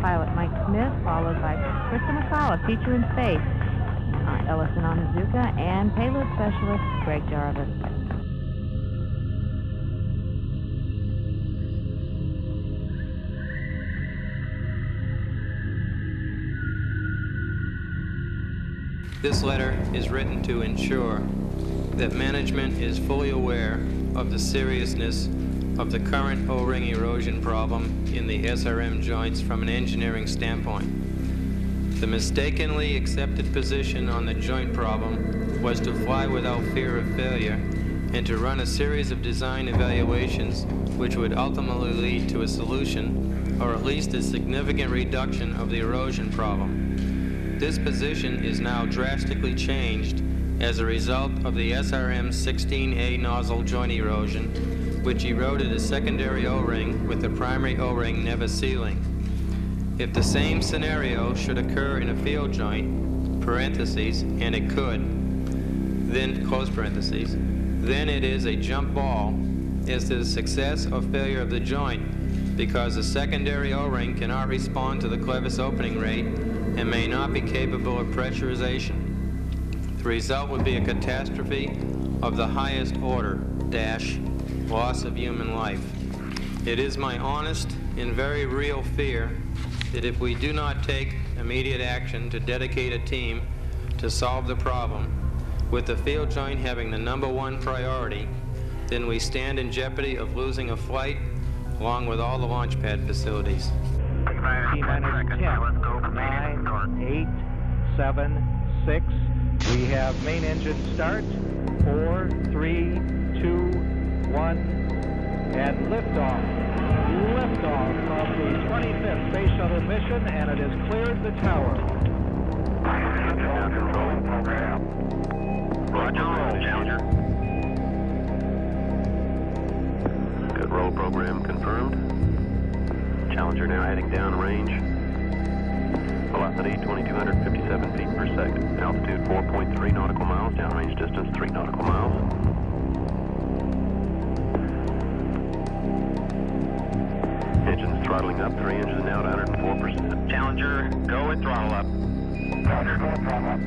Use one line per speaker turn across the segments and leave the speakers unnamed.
pilot Mike Smith, followed by Krista McCullough, teacher in space, Ellison Onizuka, and payload specialist Greg Jarrah.
This letter is written to ensure that management is fully aware of the seriousness of the current O-ring erosion problem in the SRM joints from an engineering standpoint. The mistakenly accepted position on the joint problem was to fly without fear of failure and to run a series of design evaluations which would ultimately lead to a solution or at least a significant reduction of the erosion problem. This position is now drastically changed as a result of the SRM 16A nozzle joint erosion, which eroded a secondary O-ring with the primary O-ring never sealing. If the same scenario should occur in a field joint, parentheses, and it could, then close parentheses, then it is a jump ball as to the success or failure of the joint, because the secondary O-ring cannot respond to the clevis opening rate and may not be capable of pressurization. The result would be a catastrophe of the highest order, loss of human life. It is my honest and very real fear that if we do not take immediate action to dedicate a team to solve the problem, with the field joint having the #1 priority, then we stand in jeopardy of losing a flight along with all the launch pad facilities.
T-minus 10, 9, 8, 7, 6. We have main engine start. 4, 3, 2, 1, and liftoff. Liftoff of the 25th Space Shuttle mission, and it has cleared the tower.
Roger, roll, Challenger. Good roll program confirmed. Challenger now heading downrange. Velocity 2,257 feet per second. Altitude 4.3 nautical miles. Downrange distance 3 nautical miles. Engines throttling up. 3 engines now at 104%.
Challenger, go and throttle up.
Roger, go and throttle up.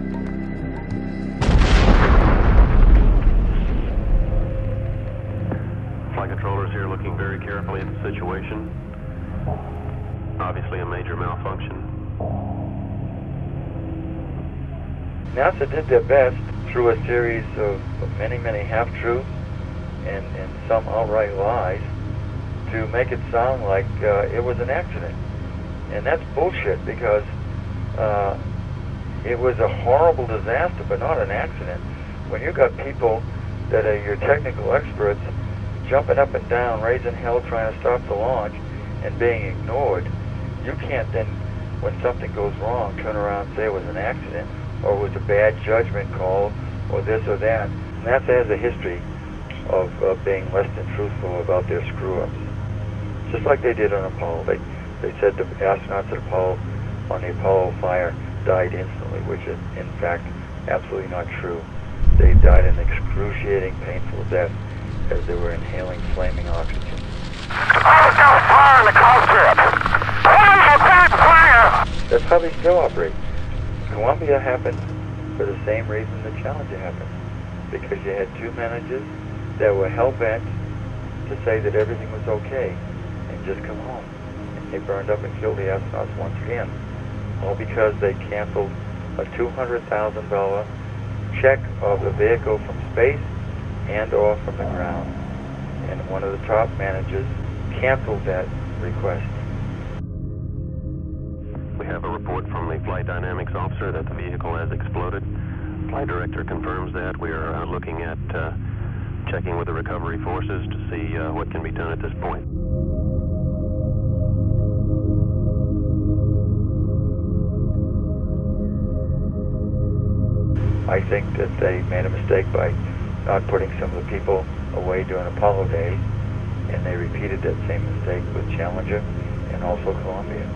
Flight controllers here looking very carefully at the situation. Obviously a major malfunction.
NASA did their best through a series of many, many half-truths and some outright lies to make it sound like it was an accident. And that's bullshit, because it was a horrible disaster, but not an accident. When you got people that are your technical experts jumping up and down, raising hell, trying to stop the launch, and being ignored, you can't then, when something goes wrong, turn around and say it was an accident, or it was a bad judgment call, or this or that. NASA has a history of being less than truthful about their screw-ups. Just like they did on Apollo. They said the astronauts at Apollo, on the Apollo fire, died instantly, which is, in fact, absolutely not true. They died an excruciating, painful death as they were inhaling flaming oxygen.
Oh, got fire in the cockpit! Fire!
That's how they still operate. Columbia happened for the same reason the Challenger happened. Because you had two managers that were hell-bent to say that everything was okay and just come home. And they burned up and killed the astronauts once again. All because they canceled a $200,000 check of the vehicle from space and or from the ground. And one of the top managers canceled that request.
We have a report from the flight dynamics officer that the vehicle has exploded. Flight director confirms that. We are looking at checking with the recovery forces to see what can be done at this point.
I think that they made a mistake by not putting some of the people away during Apollo days, and they repeated that same mistake with Challenger and also Columbia.